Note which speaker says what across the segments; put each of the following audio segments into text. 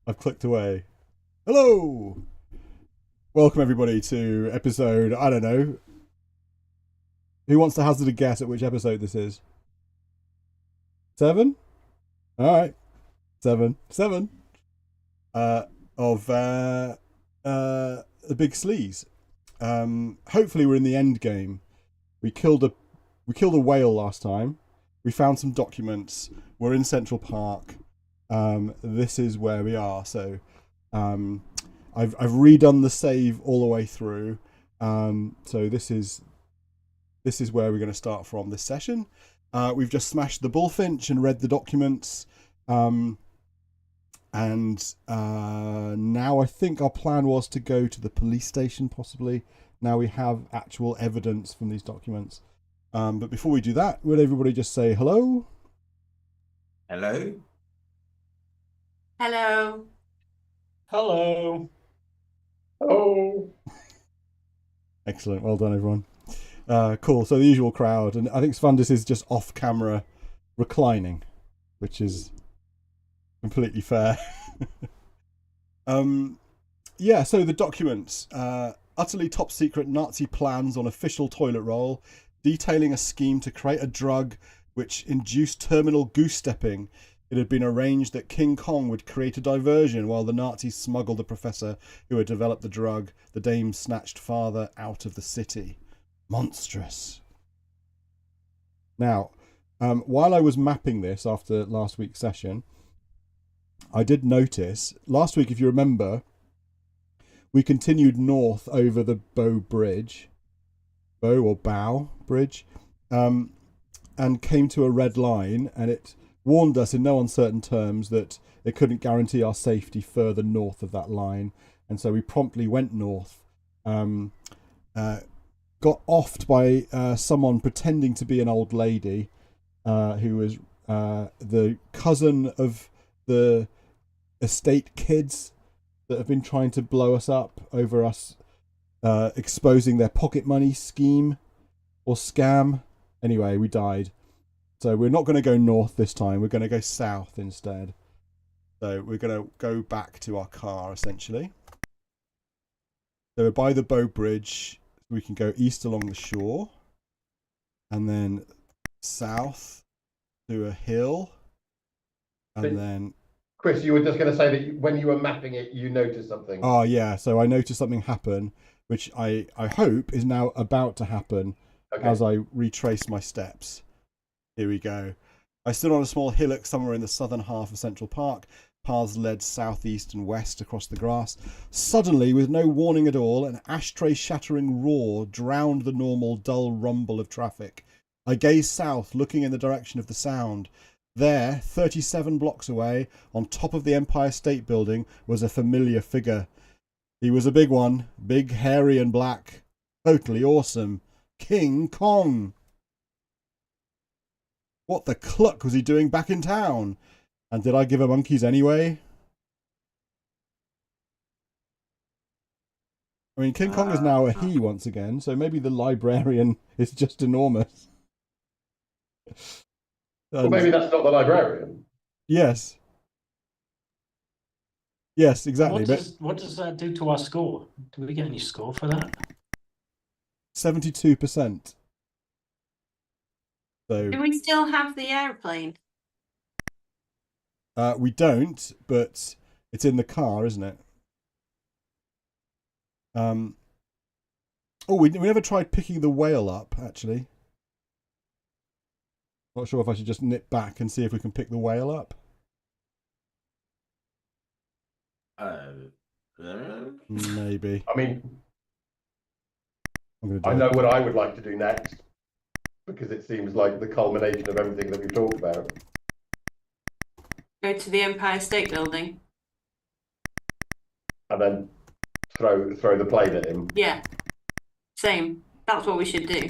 Speaker 1: I've clicked away. Hello! Welcome everybody to episode, I don't know. Who wants to hazard a guess at which episode this is? 7? Alright. 7. Of the big Sleaze. Hopefully we're in the end game. We killed a whale last time. We found some documents. We're in Central Park. This is where we are. So I've redone the save all the way through. So this is where we're going to start from this session. We've just smashed the bullfinch and read the documents. And now I think our plan was to go to the police station, possibly. Now we have actual evidence from these documents. But before we do that, would everybody just say hello?
Speaker 2: Hello?
Speaker 3: Hello.
Speaker 4: Hello.
Speaker 2: Oh.
Speaker 1: Excellent. Well done, everyone. Cool. So the usual crowd. And I think Svandis is just off camera reclining, which is completely fair. Yeah, so the documents. Utterly top secret Nazi plans on official toilet roll, detailing a scheme to create a drug which induced terminal goose-stepping. It had been arranged that King Kong would create a diversion while the Nazis smuggled the professor who had developed the drug, the dame's snatched father, out of the city. Monstrous. Now, while I was mapping this after last week's session, I did notice, last week, if you remember, we continued north over the Bow Bridge, Bow Bridge, and came to a red line, and it warned us in no uncertain terms that it couldn't guarantee our safety further north of that line, and so we promptly went north. Got offed by someone pretending to be an old lady who was the cousin of the estate kids that have been trying to blow us up over us exposing their pocket money scheme or scam. Anyway, we died. So we're not going to go north this time. We're going to go south instead. So we're going to go back to our car, essentially. So we're by the Bow Bridge. We can go east along the shore. And then south to a hill. And then...
Speaker 2: Chris, you were just going to say that when you were mapping it, you noticed something.
Speaker 1: Oh, yeah. So I noticed something happen, which I hope is now about to happen as I retrace my steps. Here we go. I stood on a small hillock somewhere in the southern half of Central Park. Paths led southeast and west across the grass. Suddenly, with no warning at all, an ashtray-shattering roar drowned the normal, dull rumble of traffic. I gazed south, looking in the direction of the sound. There, 37 blocks away, on top of the Empire State Building, was a familiar figure. He was a big one, big, hairy and black. Totally awesome. King Kong! What the cluck was he doing back in town? And did I give her monkeys anyway? I mean, King Kong is now a he once again, so maybe the librarian is just enormous.
Speaker 2: Well, maybe that's not the librarian.
Speaker 1: Yes. Yes, exactly.
Speaker 4: What does that do to our score? Do we get any score for that?
Speaker 1: 72%. So
Speaker 3: Do we still have the airplane?
Speaker 1: we don't, but it's in the car, isn't it? Oh, we never tried picking the whale up, actually. Not sure if I should just nip back and see if we can pick the whale up. Maybe.
Speaker 2: I mean,
Speaker 1: I'm gonna do
Speaker 2: I
Speaker 1: it.
Speaker 2: know what I would like to do next, because it seems like the culmination of everything that we've talked about.
Speaker 3: Go to the Empire State Building.
Speaker 2: And then throw the plane at him.
Speaker 3: Yeah. Same. That's what we should do.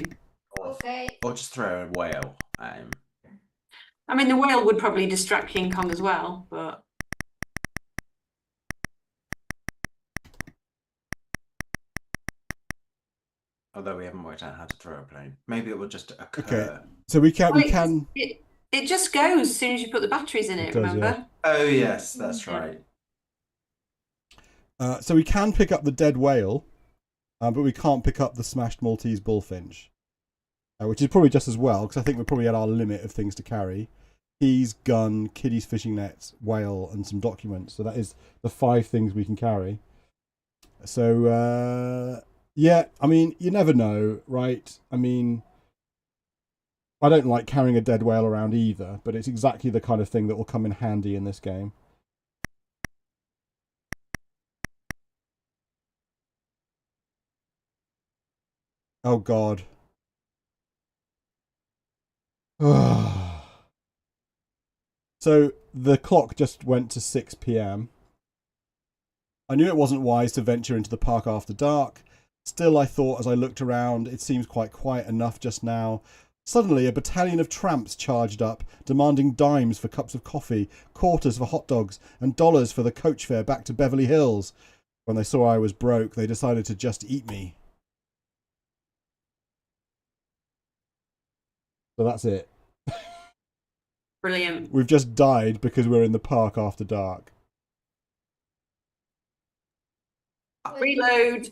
Speaker 5: Okay.
Speaker 6: Or just throw a whale at him.
Speaker 3: I mean, the whale would probably distract King Kong as well, but...
Speaker 6: Although we haven't worked out how to throw a plane. Maybe it will just occur.
Speaker 1: Okay. So we can.
Speaker 3: It just goes as soon as you put the batteries in it,
Speaker 1: It does,
Speaker 3: remember?
Speaker 6: Oh, yes, that's right.
Speaker 1: So we can pick up the dead whale, but we can't pick up the smashed Maltese bullfinch, which is probably just as well, because I think we're probably at our limit of things to carry. Keys, gun, kiddies fishing nets, whale, and some documents. So that is the 5 things we can carry. So, yeah, I mean, you never know, right? I mean, I don't like carrying a dead whale around either, but it's exactly the kind of thing that will come in handy in this game. Oh, God. So the clock just went to 6 p.m. I knew it wasn't wise to venture into the park after dark. Still, I thought as I looked around, it seems quite quiet enough just now. Suddenly, a battalion of tramps charged up, demanding dimes for cups of coffee, quarters for hot dogs, and dollars for the coach fare back to Beverly Hills. When they saw I was broke, they decided to just eat me. So that's it.
Speaker 3: Brilliant.
Speaker 1: We've just died because we're in the park after dark.
Speaker 3: Reload.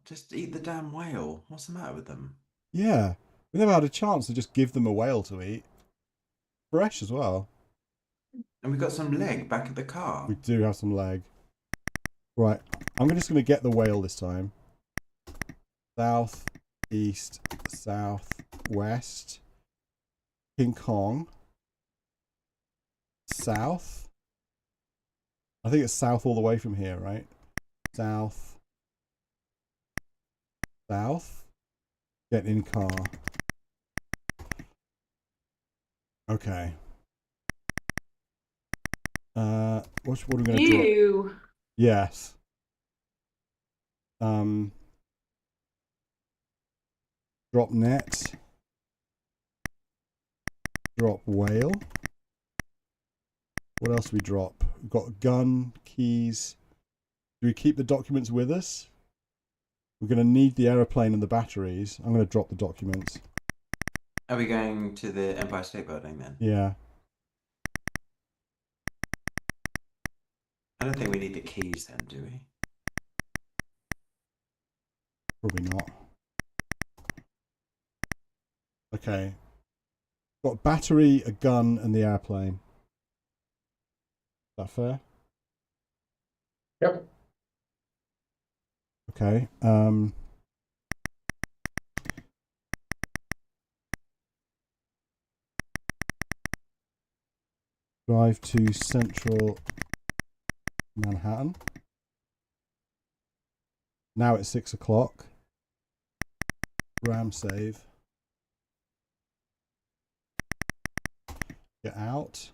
Speaker 6: Just eat the damn whale. What's the matter with them?
Speaker 1: Yeah. We never had a chance to just give them a whale to eat. Fresh as well.
Speaker 6: And we got some leg back at the car.
Speaker 1: We do have some leg. Right. I'm just going to get the whale this time. South, east, south, west. King Kong. South. I think it's south all the way from here, right? South. South. Get in car. Okay. What are we going to do? Yes. Drop net. Drop whale. What else do we drop? We've got gun, keys. Do we keep the documents with us? We're going to need the aeroplane and the batteries. I'm going to drop the documents.
Speaker 6: Are we going to the Empire State Building then?
Speaker 1: Yeah.
Speaker 6: I don't think we need the keys then, do we?
Speaker 1: Probably not. Okay. Got battery, a gun, and the airplane. Is that fair?
Speaker 2: Yep.
Speaker 1: Okay. Drive to Central Manhattan. Now it's 6 o'clock. RAM save. Get out.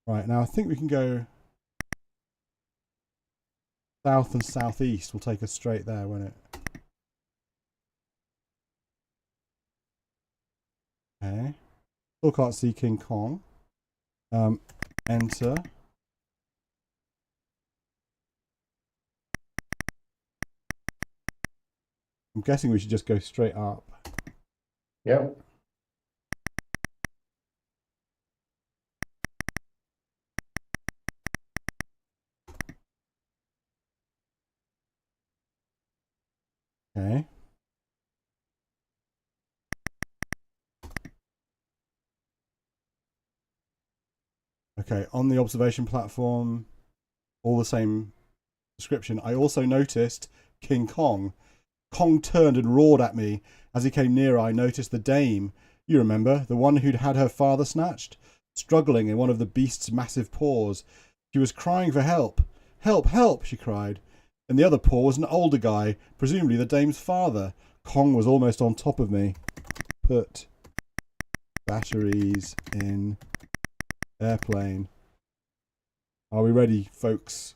Speaker 1: Right, now I think we can go south and southeast. Will take us straight there, won't it? Okay. Still can't see King Kong. Enter. I'm guessing we should just go straight up.
Speaker 2: Yep.
Speaker 1: Okay. Okay, on the observation platform, all the same description. I also noticed King Kong. Kong turned and roared at me. As he came nearer, I noticed the dame. You remember, the one who'd had her father snatched? Struggling in one of the beast's massive paws. She was crying for help. Help, help, she cried. In the other paw was an older guy, presumably the dame's father. Kong was almost on top of me. Put batteries in airplane. Are we ready, folks?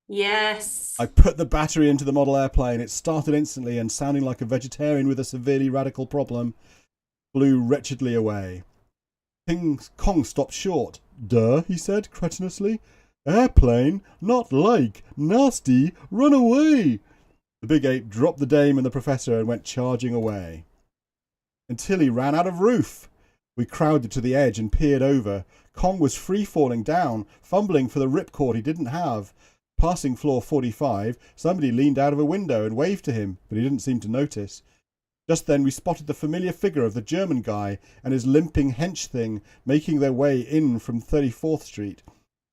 Speaker 3: Yes.
Speaker 1: I put the battery into the model airplane. It started instantly and, sounding like a vegetarian with a severely radical problem, flew wretchedly away. King Kong stopped short. Duh, he said cretinously. Airplane? Not like. Nasty. Run away. The big ape dropped the dame and the professor and went charging away. Until he ran out of roof. We crowded to the edge and peered over. Kong was free falling down, fumbling for the ripcord he didn't have. Passing floor 45, somebody leaned out of a window and waved to him, but he didn't seem to notice. Just then we spotted the familiar figure of the German guy and his limping hench thing making their way in from 34th Street.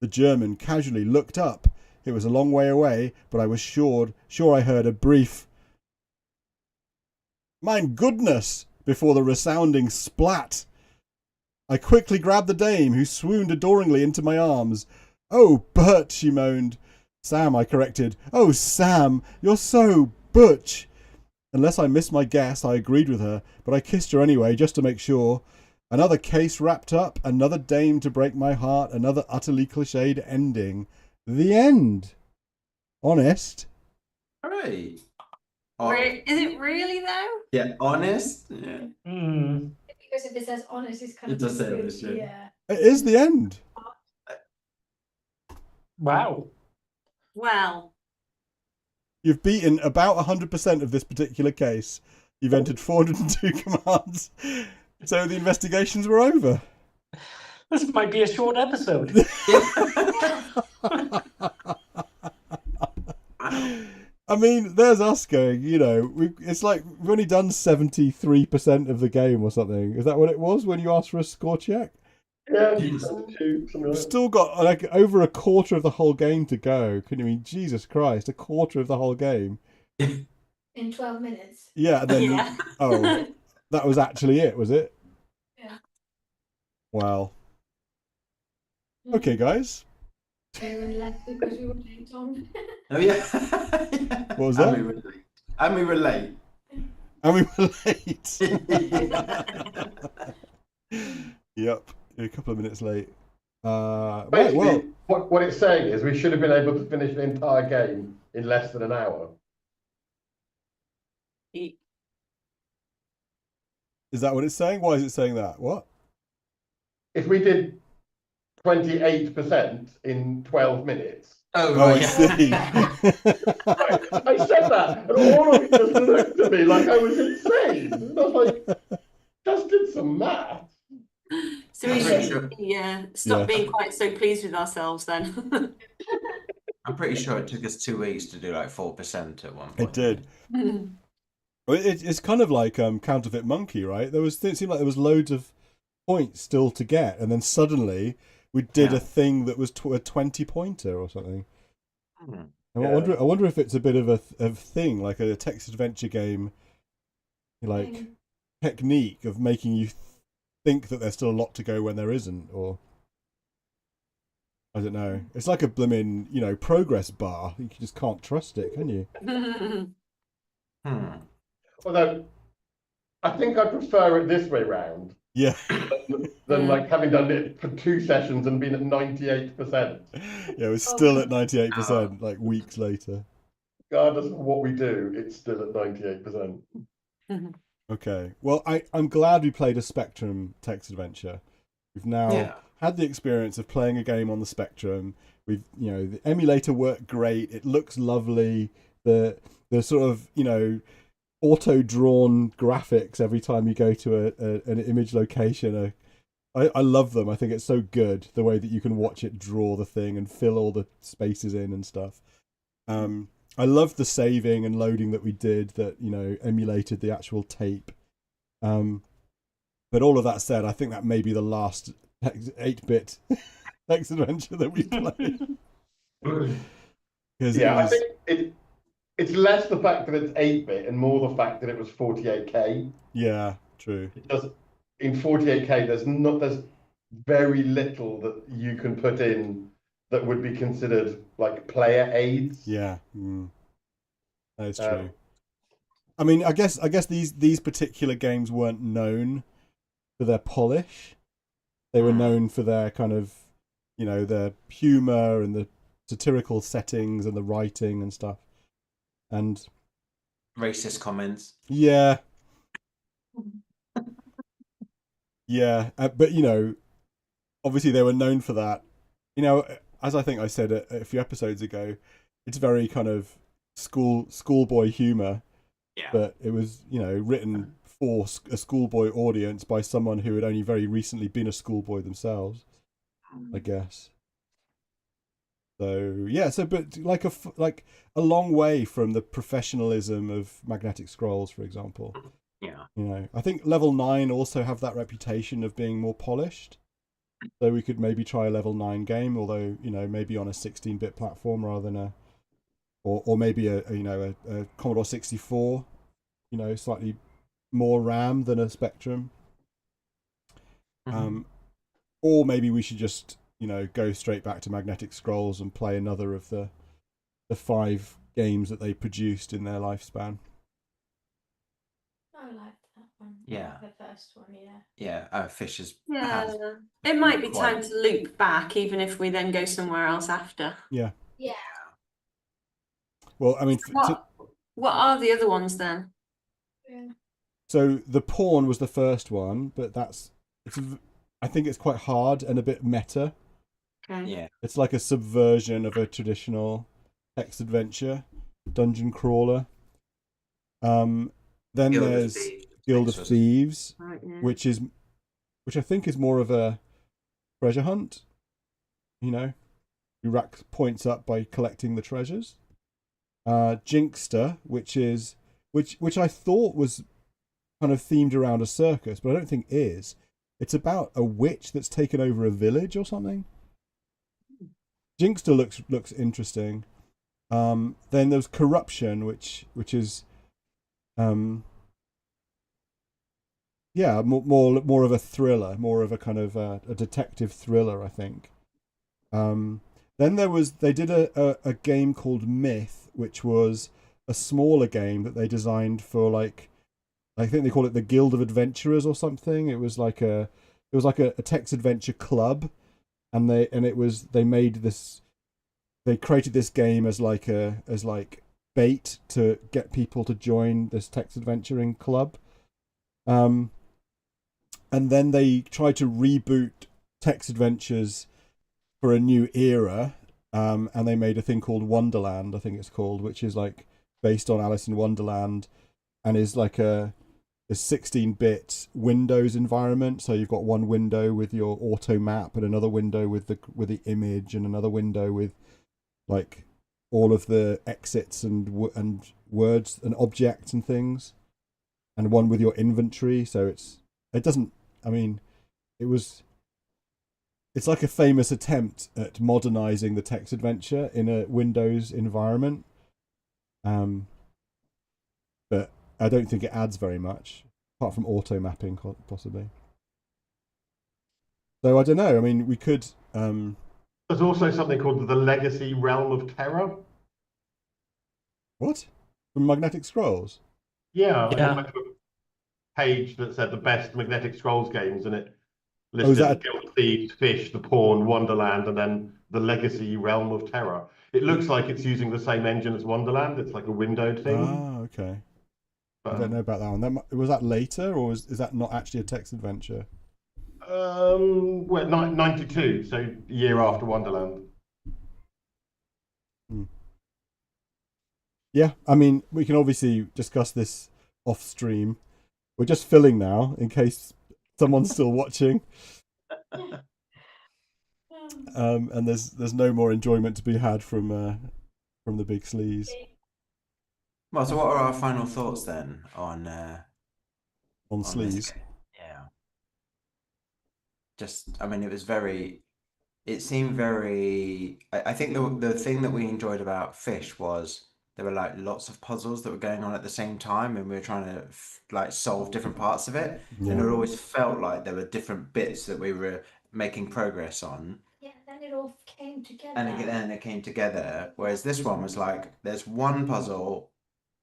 Speaker 1: The German casually looked up. It was a long way away, but I was sure I heard a brief "Mein goodness!" before the resounding splat. I quickly grabbed the dame, who swooned adoringly into my arms. "Oh, Bert," she moaned. "Sam," I corrected. "Oh, Sam, you're so butch." Unless I missed my guess, I agreed with her, but I kissed her anyway, just to make sure. Another case wrapped up, another dame to break my heart, another utterly cliched ending. The end. Honest.
Speaker 6: Hooray.
Speaker 3: Is it really though?
Speaker 6: Yeah, honest. Yeah.
Speaker 5: Because if it says honest, it's kind
Speaker 6: It
Speaker 5: of
Speaker 6: does say
Speaker 5: good,
Speaker 6: honest, yeah.
Speaker 5: yeah.
Speaker 1: It is the end.
Speaker 4: Wow.
Speaker 3: Well,
Speaker 1: You've beaten about 100% of this particular case. You've entered 402 commands. So the investigations were over.
Speaker 4: This might be a short episode.
Speaker 1: I mean, there's us going, it's like we've only done 73% of the game or something. Is that what it was when you asked for a score check?
Speaker 2: Yeah,
Speaker 6: Yes.
Speaker 2: something like
Speaker 1: We've
Speaker 2: that.
Speaker 1: still got like over a quarter of the whole game to go. Can you mean, Jesus Christ, a quarter of the whole game?
Speaker 5: In 12 minutes.
Speaker 1: Yeah, and then,
Speaker 3: yeah.
Speaker 1: oh, that was actually it, was it?
Speaker 5: Yeah.
Speaker 1: Wow. Okay, guys.
Speaker 5: We were left because we were late on.
Speaker 6: Oh yeah.
Speaker 1: What was that?
Speaker 6: And we relate.
Speaker 1: And we were late. Yep, a couple of minutes late. Right,
Speaker 2: Basically,
Speaker 1: well,
Speaker 2: what it's saying is we should have been able to finish the entire game in less than an hour.
Speaker 1: is that what it's saying? Why is it saying that? What?
Speaker 2: If we did 28% in 12 minutes.
Speaker 6: Oh,
Speaker 1: Oh, I
Speaker 6: right.
Speaker 1: see.
Speaker 2: I said that, and all of you just looked at me like I was insane. And I was like, just did some math.
Speaker 3: So we
Speaker 6: Pretty
Speaker 3: should
Speaker 6: sure-
Speaker 3: stop
Speaker 1: Yeah.
Speaker 3: being quite so pleased with ourselves then.
Speaker 6: I'm pretty sure it took us 2 weeks to do like 4% at one point.
Speaker 1: It did. Well, it's kind of like Counterfeit Monkey, right? It seemed like there was loads of points still to get, and then suddenly we did
Speaker 6: Yeah.
Speaker 1: a thing that was a 20-pointer or something.
Speaker 6: Hmm.
Speaker 1: And I wonder if it's a bit of a thing, like a text adventure game, like technique of making you think that there's still a lot to go when there isn't, or I don't know. It's like a blimmin', progress bar. You just can't trust it, can you?
Speaker 6: Hmm.
Speaker 2: Although, I think I prefer it this way round
Speaker 1: Yeah.
Speaker 2: than like having done it for 2 sessions and been at 98%.
Speaker 1: Yeah, we're still at 98%, like weeks later.
Speaker 2: Regardless of what we do, it's still at 98%.
Speaker 1: Okay. Well, I'm glad we played a Spectrum text adventure. We've now
Speaker 6: Yeah.
Speaker 1: had the experience of playing a game on the Spectrum. The emulator worked great. It looks lovely. The sort of, auto-drawn graphics every time you go to an image location. I love them. I think it's so good, the way that you can watch it draw the thing and fill all the spaces in and stuff. I love the saving and loading that we did that, emulated the actual tape. But all of that said, I think that may be the last 8-bit text adventure that we played.
Speaker 2: Yeah, I think it's less the fact that it's 8-bit and more the fact that it was 48K.
Speaker 1: Yeah, true.
Speaker 2: Because in 48K, there's very little that you can put in that would be considered like player aids.
Speaker 1: Yeah, that is true. I mean, I guess these particular games weren't known for their polish. They were known for their kind of, their humor and the satirical settings and the writing and stuff. And
Speaker 6: Racist comments.
Speaker 1: yeah, but obviously they were known for that. As I think I said a few episodes ago, it's very kind of schoolboy humor.
Speaker 6: Yeah.
Speaker 1: But it was, written for a schoolboy audience by someone who had only very recently been a schoolboy themselves, I guess. So yeah, but like a long way from the professionalism of Magnetic Scrolls, for example.
Speaker 4: Yeah.
Speaker 1: You know, I think level 9 also have that reputation of being more polished. So we could maybe try a level 9 game, although, you know, maybe on a 16-bit platform rather than or maybe a Commodore 64, you know, slightly more RAM than a Spectrum. Or maybe we should just, you know, go straight back to Magnetic Scrolls and play another of the 5 games that they produced in their lifespan.
Speaker 5: I like that one.
Speaker 6: Yeah.
Speaker 5: The first one, yeah.
Speaker 6: Yeah, Fish has
Speaker 3: It might be
Speaker 6: quite-
Speaker 3: time to loop back, even if we then go somewhere else after.
Speaker 1: Yeah.
Speaker 5: Yeah.
Speaker 1: Well, I mean,
Speaker 3: What are the other ones then?
Speaker 5: Yeah.
Speaker 1: so the Pawn was the first one, but I think it's quite hard and a bit meta.
Speaker 3: Okay.
Speaker 6: Yeah.
Speaker 1: It's like a subversion of a traditional text adventure dungeon crawler. Then there's Guild of Thieves,
Speaker 3: Right, yeah.
Speaker 1: which I think is more of a treasure hunt. You know, you rack points up by collecting the treasures. Jinxter, which I thought was kind of themed around a circus, but I don't think is. It's about a witch that's taken over a village or something. Jinxter looks interesting. Then there's Corruption, which is more of a thriller, more of a kind of a detective thriller, I think. Then they did a game called Myth, which was a smaller game that they designed for, like, I think they call it the Guild of Adventurers or something. It was like a text adventure club, and they created this game as bait to get people to join this text adventuring club. And then they tried to reboot text adventures for a new era, and they made a thing called Wonderland, I think it's called, which is like based on Alice in Wonderland, and is like a 16-bit Windows environment. So you've got one window with your auto map, and another window with the image, and another window with like all of the exits and words and objects and things, and one with your inventory. So it's like a famous attempt at modernizing the text adventure in a Windows environment. But I don't think it adds very much, apart from auto mapping, possibly. So I don't know. I mean, we could.
Speaker 2: There's also something called the Legacy Realm of Terror.
Speaker 1: What? From Magnetic Scrolls?
Speaker 2: Yeah.
Speaker 4: Yeah.
Speaker 2: I went to a page that said the best Magnetic Scrolls games, and it
Speaker 1: is
Speaker 2: listed
Speaker 1: that
Speaker 2: Guild of Thieves, Fish, The Pawn, Wonderland, and then the Legacy Realm of Terror. It looks like it's using the same engine as Wonderland. It's like a windowed thing.
Speaker 1: Ah, okay. I don't know about that one. Was that later, or is that not actually a text adventure?
Speaker 2: Well, 92, so a year after Wonderland.
Speaker 1: Yeah, I mean, we can obviously discuss this off stream. We're just filling now, in case someone's still watching. And there's no more enjoyment to be had from the big sleaze.
Speaker 6: Well, so what are our final thoughts then on
Speaker 1: Sleaze?
Speaker 6: this game? Yeah. Just, I mean, it seemed very. I think the thing that we enjoyed about Fish was there were like lots of puzzles that were going on at the same time, and we were trying to like solve different parts of it, and it always felt like there were different bits that we were making progress on.
Speaker 5: Yeah, then it all came together.
Speaker 6: And then it came together. Whereas this one was like, there's one puzzle,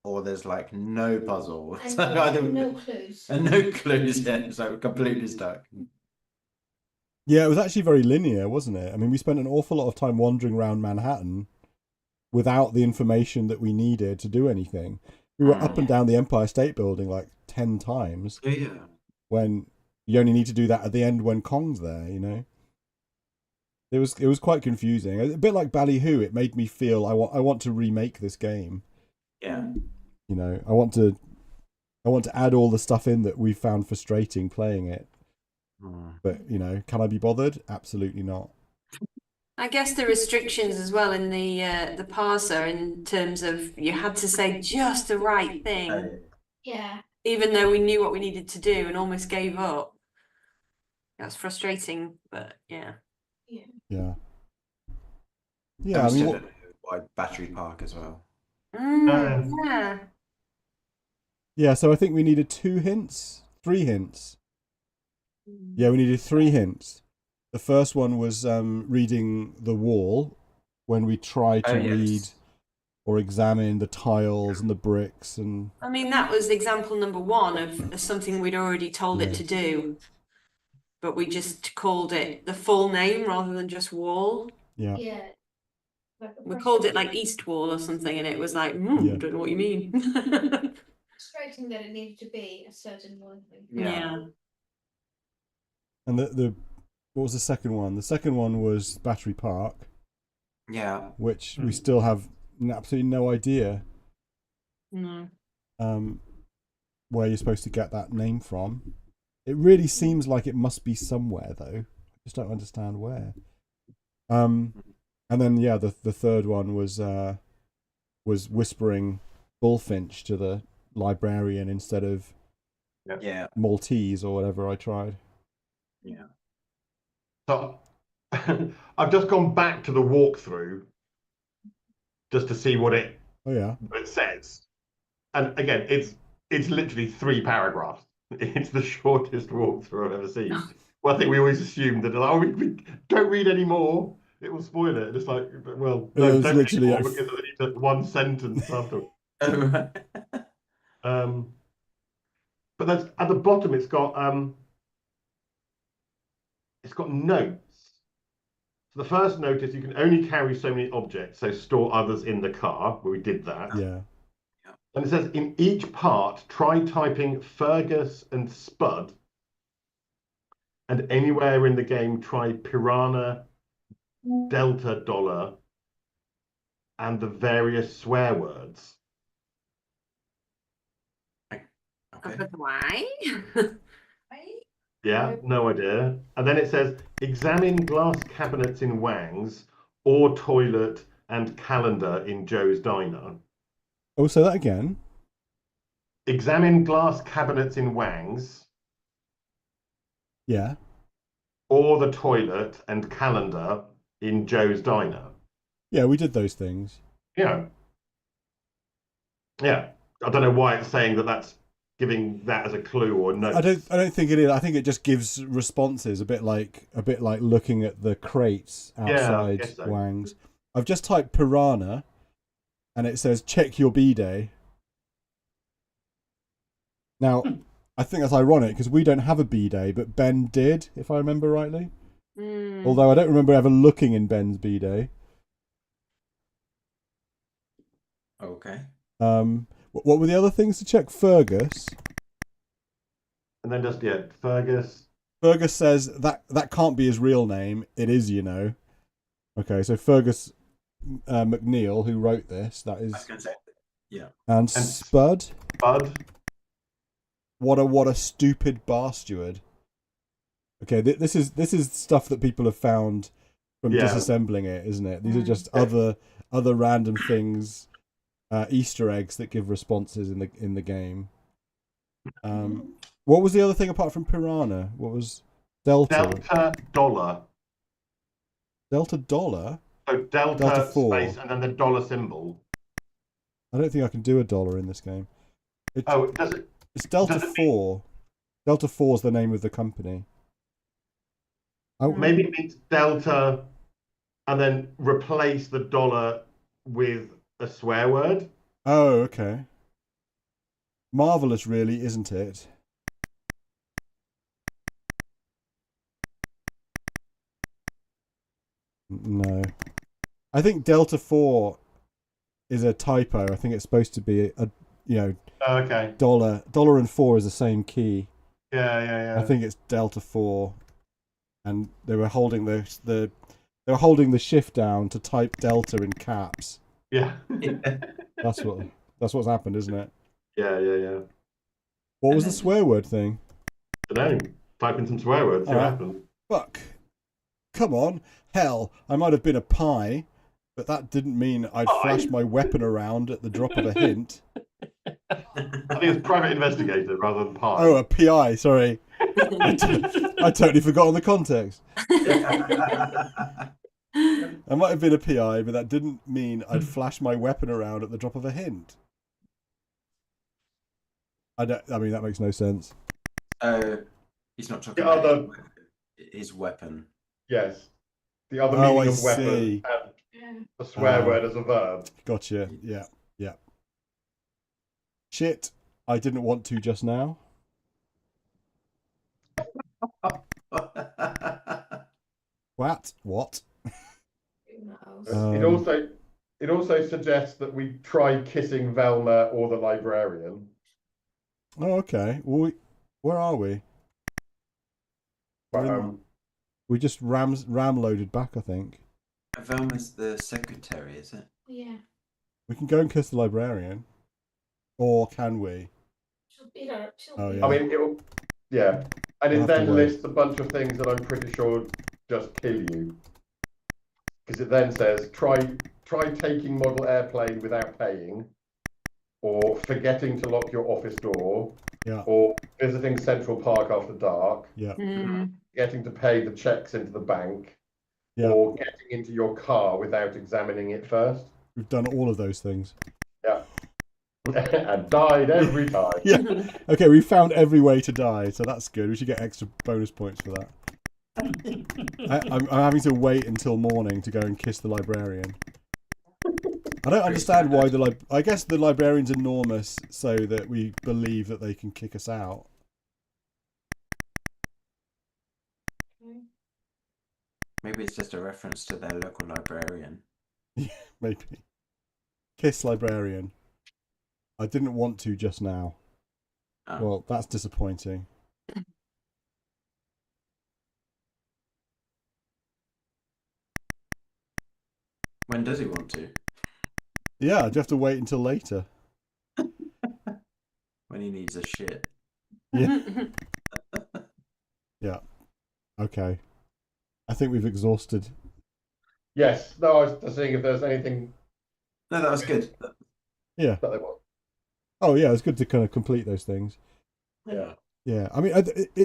Speaker 6: or there's like no puzzle.
Speaker 5: And
Speaker 6: So either
Speaker 5: no clues.
Speaker 6: and no clues. Yeah, so completely stuck.
Speaker 1: Yeah, it was actually very linear, wasn't it? I mean, we spent an awful lot of time wandering around Manhattan without the information that we needed to do anything. We were up and down the Empire State Building like 10 times.
Speaker 6: Yeah.
Speaker 1: When you only need to do that at the end when Kong's there, you know. It was quite confusing. A bit like Ballyhoo. It made me feel I want to remake this game.
Speaker 6: Yeah.
Speaker 1: You know, I want to I want to add all the stuff in that we found frustrating playing it. But, you know, can I be bothered? Absolutely not.
Speaker 3: I guess the restrictions as well in the parser in terms of you had to say just the right thing,
Speaker 5: Yeah.
Speaker 3: even though we knew what we needed to do and almost gave up. That's frustrating, but yeah.
Speaker 5: Yeah.
Speaker 1: Yeah.
Speaker 6: And
Speaker 1: Yeah,
Speaker 6: we
Speaker 1: I mean,
Speaker 6: still
Speaker 1: what,
Speaker 6: don't know why Battery Park as well.
Speaker 3: Yeah.
Speaker 1: yeah, so I think we needed 2 hints, 3 hints. Yeah, we needed 3 hints. The first one was reading the wall when we tried to read or examine the tiles and the bricks and
Speaker 3: I mean, that was example number 1 of something we'd already told it to do, but we just called it the full name rather than just wall.
Speaker 1: yeah.
Speaker 5: Yeah. Like
Speaker 3: We called it like East Wall or something, and it was like,
Speaker 1: Yeah.
Speaker 3: don't know what you mean.
Speaker 5: frustrating that it needed to be a certain one.
Speaker 3: Yeah.
Speaker 1: And the what was the second one? The second one was Battery Park,
Speaker 6: Yeah.
Speaker 1: which we still have absolutely no idea
Speaker 3: No.
Speaker 1: where you're supposed to get that name from. It really seems like it must be somewhere though. I just don't understand where. And then yeah, the third one was whispering Bullfinch to the librarian instead of
Speaker 6: Yeah.
Speaker 1: Maltese or whatever I tried.
Speaker 6: Yeah.
Speaker 2: So I've just gone back to the walkthrough just to see what it
Speaker 1: Oh yeah.
Speaker 2: says. And again, it's literally 3 paragraphs. It's the shortest walkthrough I've ever seen. Well, I think we always assumed that, oh, we don't read any more. It will spoil it. And it's like, well, no,
Speaker 1: It was
Speaker 2: don't read
Speaker 1: literally
Speaker 2: more because I need 1 sentence after. But that's at the bottom. It's got notes. So the first note is you can only carry so many objects, so store others in the car. Where we did that.
Speaker 1: Yeah.
Speaker 2: And it says in each part, try typing Fergus and Spud. And anywhere in the game, try Piranha, Delta Dollar, and the various swear words.
Speaker 6: Okay.
Speaker 3: Why?
Speaker 2: Yeah, no idea. And then it says, examine glass cabinets in Wang's or toilet and calendar in Joe's Diner.
Speaker 1: Oh, say that again.
Speaker 2: Examine glass cabinets in Wang's
Speaker 1: Yeah.
Speaker 2: or the toilet and calendar in Joe's Diner.
Speaker 1: Yeah, we did those things.
Speaker 2: Yeah. Yeah. I don't know why it's saying that that's giving that as a clue or no.
Speaker 1: I don't think it is. I think it just gives responses a bit like looking at the crates outside
Speaker 2: guess so.
Speaker 1: Wang's. I've just typed Piranha and it says check your B-Day. Now, I think that's ironic because we don't have a B-Day, but Ben did, if I remember rightly. Although I don't remember ever looking in Ben's B-Day.
Speaker 6: Okay.
Speaker 1: What were the other things to check? Fergus.
Speaker 2: And then just, Fergus.
Speaker 1: Fergus says that can't be his real name. It is, you know. Okay, so Fergus McNeil, who wrote this, that is.
Speaker 6: I was going to say, yeah.
Speaker 1: And Spud.
Speaker 2: Spud.
Speaker 1: What a stupid bar steward. Okay, this is stuff that people have found from disassembling it, isn't it? These are just other random things, Easter eggs that give responses in the game. What was the other thing apart from Piranha? What was Delta?
Speaker 2: Delta Dollar.
Speaker 1: Delta Dollar?
Speaker 2: So Delta
Speaker 1: 4.
Speaker 2: space and then the dollar symbol.
Speaker 1: I don't think I can do a dollar in this game.
Speaker 2: Does it?
Speaker 1: It's Delta 4. Delta 4 is the name of the company.
Speaker 2: Maybe it means Delta and then replace the dollar with a swear word.
Speaker 1: Oh, okay. Marvelous, really, isn't it? No. I think Delta 4 is a typo. I think it's supposed to be
Speaker 2: Okay.
Speaker 1: dollar and 4 is the same key.
Speaker 2: Yeah.
Speaker 1: I think it's Delta 4, and they were holding the shift down to type Delta in caps.
Speaker 2: Yeah.
Speaker 1: That's what's happened, isn't it?
Speaker 2: Yeah.
Speaker 1: What
Speaker 6: And
Speaker 1: was the
Speaker 6: then-
Speaker 1: swear word thing?
Speaker 2: I don't know. Type in some swear words, see what
Speaker 1: Alright.
Speaker 2: happens.
Speaker 1: Fuck. Come on. Hell, I might have been a pie, but that didn't mean I'd flash my weapon around at the drop of a hint.
Speaker 2: I think it's private investigator rather than pie.
Speaker 1: Oh, a PI, sorry. I totally forgot on the context. I might have been a PI, but that didn't mean I'd flash my weapon around at the drop of a hint. I mean, that makes no sense.
Speaker 6: He's not talking
Speaker 2: The
Speaker 6: about
Speaker 2: other-
Speaker 6: his weapon.
Speaker 2: Yes. The other
Speaker 1: Oh,
Speaker 2: meaning
Speaker 1: I
Speaker 2: of weapon
Speaker 1: see.
Speaker 2: and
Speaker 5: Yeah.
Speaker 2: the swear
Speaker 1: Ah.
Speaker 2: word as a verb.
Speaker 1: Gotcha. Yeah. Shit, I didn't want to just now. What? What?
Speaker 5: Who knows?
Speaker 2: It also suggests that we try kissing Velma or the librarian.
Speaker 1: Oh, okay. Well, where are we? We're in-
Speaker 2: Um,
Speaker 1: We just ram loaded back, I think.
Speaker 6: Velma's the secretary, is it?
Speaker 5: Yeah.
Speaker 1: We can go and kiss the librarian. Or can we?
Speaker 5: She'll be her. She'll
Speaker 1: Oh,
Speaker 5: be
Speaker 1: yeah.
Speaker 2: I mean, it'll, yeah. And
Speaker 1: We'll
Speaker 2: it
Speaker 1: have to
Speaker 2: then
Speaker 1: wait.
Speaker 2: lists a bunch of things that I'm pretty sure just kill you. Because it then says, try taking model airplane without paying, or forgetting to lock your office door,
Speaker 1: Yeah.
Speaker 2: or visiting Central Park after dark,
Speaker 1: Yeah.
Speaker 2: getting to pay the checks into the bank,
Speaker 1: Yeah.
Speaker 2: or getting into your car without examining it first.
Speaker 1: We've done all of those things.
Speaker 2: Yeah. And died every time.
Speaker 1: Yeah. Okay, we found every way to die, so that's good. We should get extra bonus points for that. I'm having to wait until morning to go and kiss the librarian. I don't understand why I guess the librarian's enormous so that we believe that they can kick us out.
Speaker 6: Maybe it's just a reference to their local librarian.
Speaker 1: Maybe. Kiss librarian. I didn't want to just now.
Speaker 6: Oh.
Speaker 1: Well, that's disappointing.
Speaker 6: When does he want to?
Speaker 1: Yeah, do you have to wait until later?
Speaker 6: When he needs a shit.
Speaker 1: Yeah. Yeah. Okay. I think we've exhausted.
Speaker 2: Yes. No, I was just seeing if there's anything
Speaker 6: No, that was good.
Speaker 1: Yeah.
Speaker 2: that they want.
Speaker 1: Oh, yeah, it's good to kind of complete those things.
Speaker 2: Yeah.
Speaker 1: Yeah, I mean,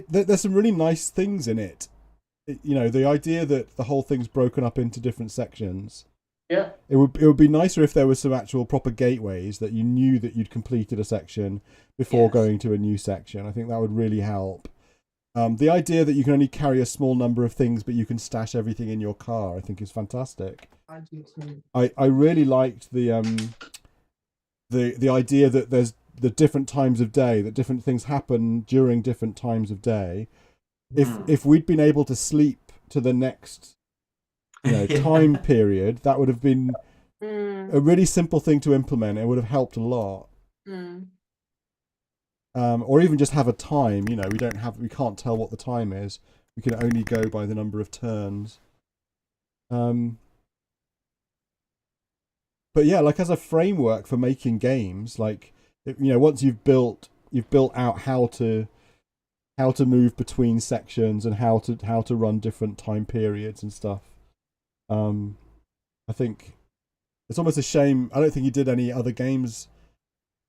Speaker 1: there's some really nice things in it. You know, the idea that the whole thing's broken up into different sections.
Speaker 2: Yeah.
Speaker 1: It would be nicer if there was some actual proper gateways that you knew that you'd completed a section before
Speaker 6: Yes.
Speaker 1: going to a new section. I think that would really help. The idea that you can only carry a small number of things, but you can stash everything in your car, I think is fantastic. I really liked the idea that there's the different times of day, that different things happen during different times of day. If we'd been able to sleep to the next
Speaker 6: Yeah.
Speaker 1: time period, that would have been a really simple thing to implement. It would have helped a lot. Or even just have a time. You know, we can't tell what the time is. We can only go by the number of turns. But yeah, like as a framework for making games, like once you've built out how to move between sections and how to run different time periods and stuff. I think it's almost a shame. I don't think you did any other games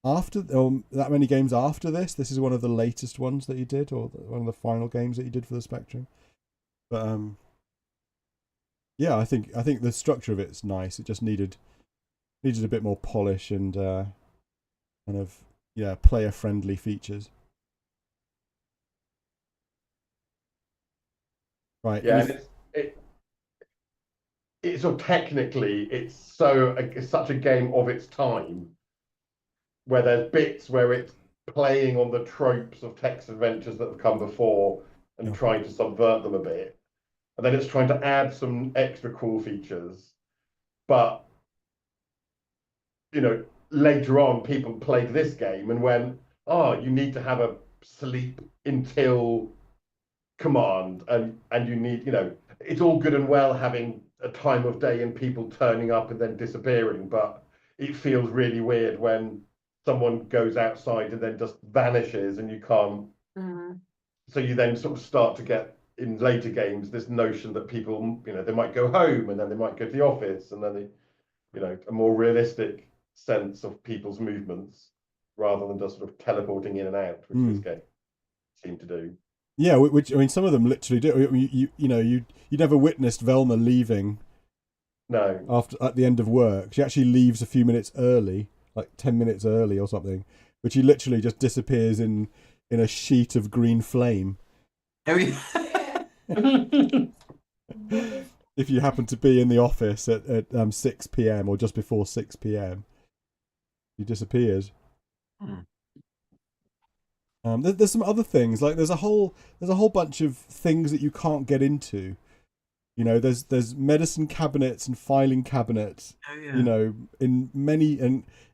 Speaker 1: after, or that many games after this. This is one of the latest ones that you did, or one of the final games that you did for the Spectrum. But yeah, I think the structure of it's nice. It just needed a bit more polish and kind of player friendly features. Right.
Speaker 2: Yeah, and it's sort of technically it's such a game of its time, where there's bits where it's playing on the tropes of text adventures that have come before and trying to subvert them a bit, and then it's trying to add some extra cool features. But later on, people played this game and went, "Oh, you need to have a sleep until command, and you need, it's all good and well having a time of day and people turning up and then disappearing, but it feels really weird when someone goes outside and then just vanishes and you can't. So you then sort of start to get in later games this notion that people, they might go home and then they might go to the office, and then they, a more realistic sense of people's movements rather than just sort of teleporting in and out, which this game seemed to do.
Speaker 1: Yeah, which I mean, some of them literally do. You never witnessed Velma leaving.
Speaker 2: No.
Speaker 1: At the end of work, she actually leaves a few minutes early, like 10 minutes early or something, but she literally just disappears in a sheet of green flame.
Speaker 6: Oh, yeah.
Speaker 1: If you happen to be in the office at 6 p.m. or just before 6 p.m, she disappears. There's some other things, like there's a whole bunch of things that you can't get into. There's medicine cabinets and filing cabinets.
Speaker 6: Oh, yeah.
Speaker 1: In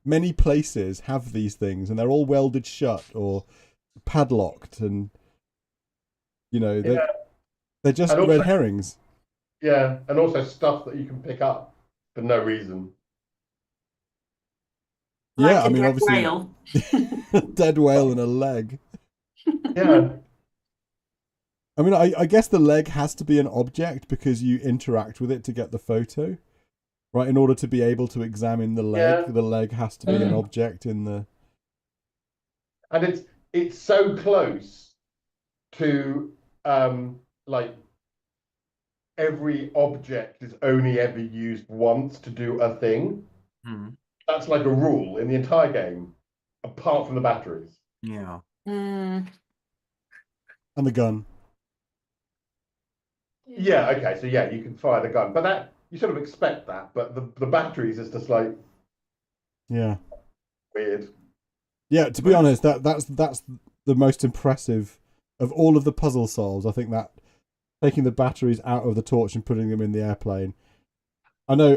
Speaker 1: many places have these things, and they're all welded shut or padlocked, and they're just
Speaker 2: And also,
Speaker 1: red herrings.
Speaker 2: Yeah, and also stuff that you can pick up for no reason.
Speaker 3: Like
Speaker 1: Yeah, I
Speaker 3: a
Speaker 1: mean,
Speaker 3: dead
Speaker 1: obviously,
Speaker 3: whale.
Speaker 1: a dead whale and a leg.
Speaker 2: Yeah.
Speaker 1: I mean, I guess the leg has to be an object because you interact with it to get the photo, right? In order to be able to examine the leg, the leg has to be an object in the.
Speaker 2: And it's so close to like every object is only ever used once to do a thing. That's like a rule in the entire game, apart from the batteries.
Speaker 6: Yeah.
Speaker 1: And the gun.
Speaker 2: Yeah, okay, so yeah, you can fire the gun, but that you sort of expect that, but the batteries is just like weird.
Speaker 1: Yeah, to be honest, that's the most impressive of all of the puzzle solves. I think that taking the batteries out of the torch and putting them in the airplane. I know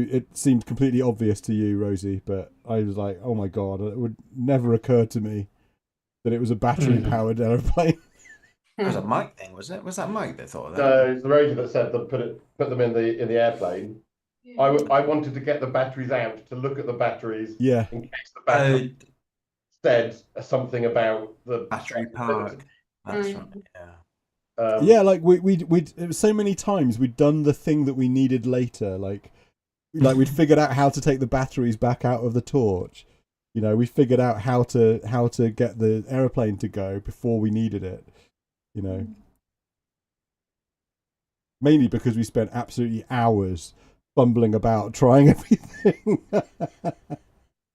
Speaker 1: it seemed completely obvious to you, Rosie, but I was like, oh my god, it would never occur to me that it was a battery powered airplane.
Speaker 6: It was a Mike thing, was it? Was that Mike that thought of that?
Speaker 2: No, it's the Rosie that said that put them in the airplane.
Speaker 5: Yeah.
Speaker 2: I wanted to get the batteries out to look at the batteries.
Speaker 1: Yeah.
Speaker 2: In case the battery said something about the
Speaker 6: battery powered. That's right. Yeah.
Speaker 2: Yeah,
Speaker 1: like we so many times we'd done the thing that we needed later, like we'd figured out how to take the batteries back out of the torch. We figured out how to get the airplane to go before we needed it. Mainly because we spent absolutely hours fumbling about trying everything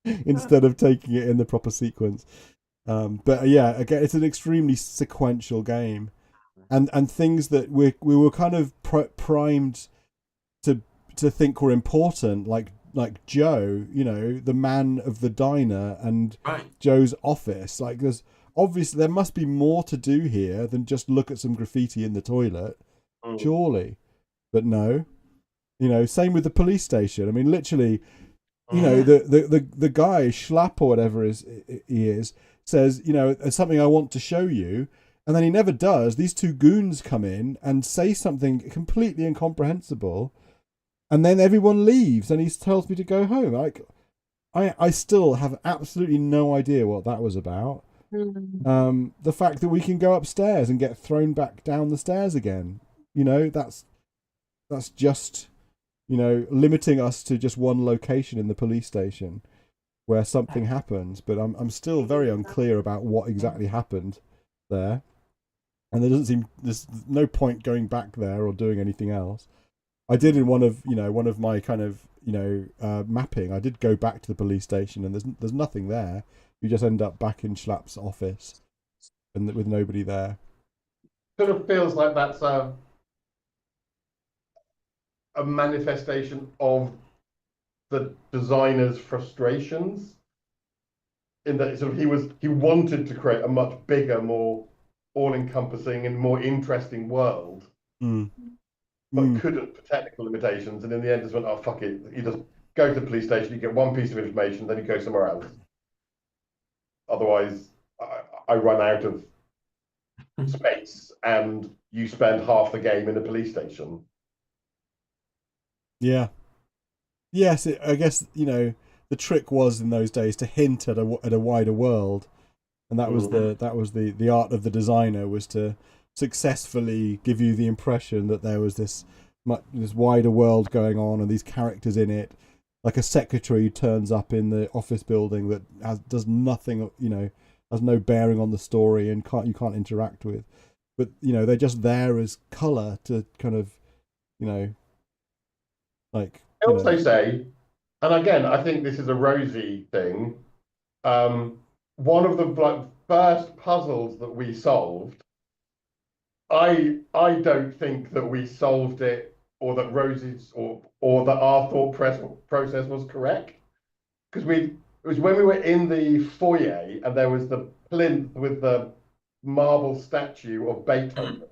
Speaker 1: instead of taking it in the proper sequence. But yeah, again, it's an extremely sequential game, and things that we were kind of primed to think were important, like Joe, the man of the diner, and Joe's office. Like there must be more to do here than just look at some graffiti in the toilet, surely. But no, same with the police station. I mean, literally, the guy Schlapp or whatever he is says, it's something I want to show you, and then he never does. These two goons come in and say something completely incomprehensible, and then everyone leaves, and he tells me to go home. Like, I still have absolutely no idea what that was about. The fact that we can go upstairs and get thrown back down the stairs again, that's just, limiting us to just one location in the police station where something happens. But I'm still very unclear about what exactly happened there, and there's no point going back there or doing anything else. I did in one of my kind of mapping. I did go back to the police station, and there's nothing there. You just end up back in Schlapp's office, and with nobody there.
Speaker 2: Sort of feels like that's a manifestation of the designer's frustrations. In that sort of he wanted to create a much bigger, more all-encompassing and more interesting world, but couldn't for technical limitations. And in the end, just went, "Oh fuck it!" You just go to the police station, you get one piece of information, then you go somewhere else. Otherwise, I run out of space, and you spend half the game in a police station.
Speaker 1: Yeah. Yes, I guess, the the trick was in those days to hint at a wider world, and that was the art of the designer, was to successfully give you the impression that there was this wider world going on and these characters in it, like a secretary turns up in the office building that does nothing, has no bearing on the story and you can't interact with, but they're just there as color to kind of like.
Speaker 2: I also say, and again, I think this is a Rosie thing. One of the first puzzles that we solved, I don't think that we solved it, or that Rosie's or that our thought process was correct, because it was when we were in the foyer and there was the plinth with the marble statue of Beethoven.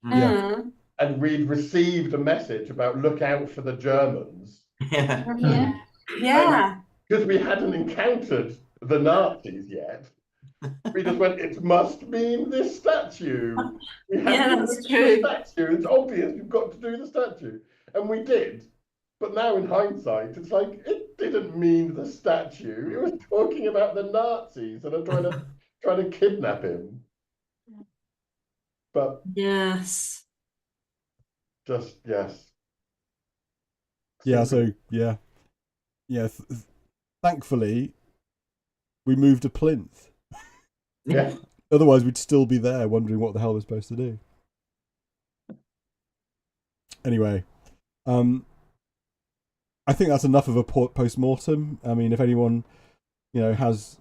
Speaker 1: Yeah.
Speaker 2: And we'd received a message about look out for the Germans.
Speaker 3: Yeah.
Speaker 2: Because we hadn't encountered the Nazis yet, we just went, it must mean this statue. We have to
Speaker 3: that's
Speaker 2: do
Speaker 3: true.
Speaker 2: the statue. It's obvious we've got to do the statue. And we did. But now in hindsight, it's like, it didn't mean the statue. It was talking about the Nazis and trying to kidnap him. But
Speaker 3: yes.
Speaker 2: Just, yes.
Speaker 1: Yeah, so, yeah. Thankfully, we moved to Plinth.
Speaker 2: Yeah.
Speaker 1: Otherwise, we'd still be there wondering what the hell we're supposed to do. Anyway, I think that's enough of a post-mortem. I mean, if anyone, has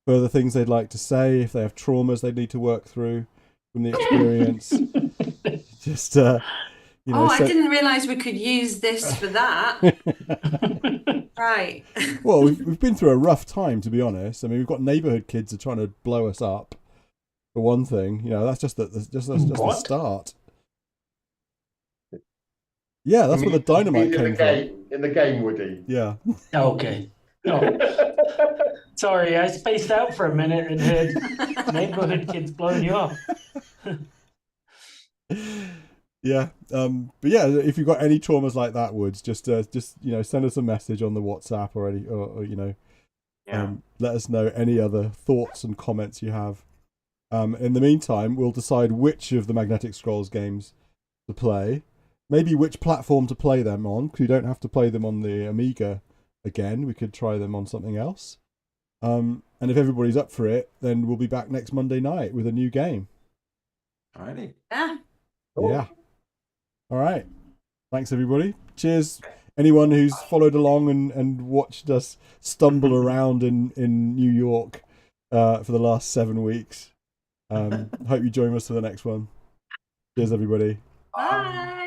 Speaker 1: further things they'd like to say, if they have traumas they need to work through from the experience, just,
Speaker 3: I didn't realise we could use this for that. Right.
Speaker 1: Well, we've been through a rough time, to be honest. I mean, we've got neighbourhood kids who are trying to blow us up, for one thing. That's just the start. Yeah, that's where the dynamite came from.
Speaker 2: In the game, Woody.
Speaker 1: Yeah.
Speaker 4: Okay. Oh. Sorry, I spaced out for a minute and heard neighborhood kids blowing you up.
Speaker 1: Yeah. But yeah, if you've got any traumas like that, Woods, just send us a message on the WhatsApp or let us know any other thoughts and comments you have. In the meantime, we'll decide which of the Magnetic Scrolls games to play. Maybe which platform to play them on, because you don't have to play them on the Amiga again. We could try them on something else. And if everybody's up for it, then we'll be back next Monday night with a new game.
Speaker 6: Alrighty.
Speaker 3: Yeah.
Speaker 2: Cool.
Speaker 1: Yeah. All right. Thanks, everybody. Cheers. Anyone who's followed along and watched us stumble around in New York for the last 7 weeks. Hope you join us for the next one. Cheers, everybody.
Speaker 3: Bye.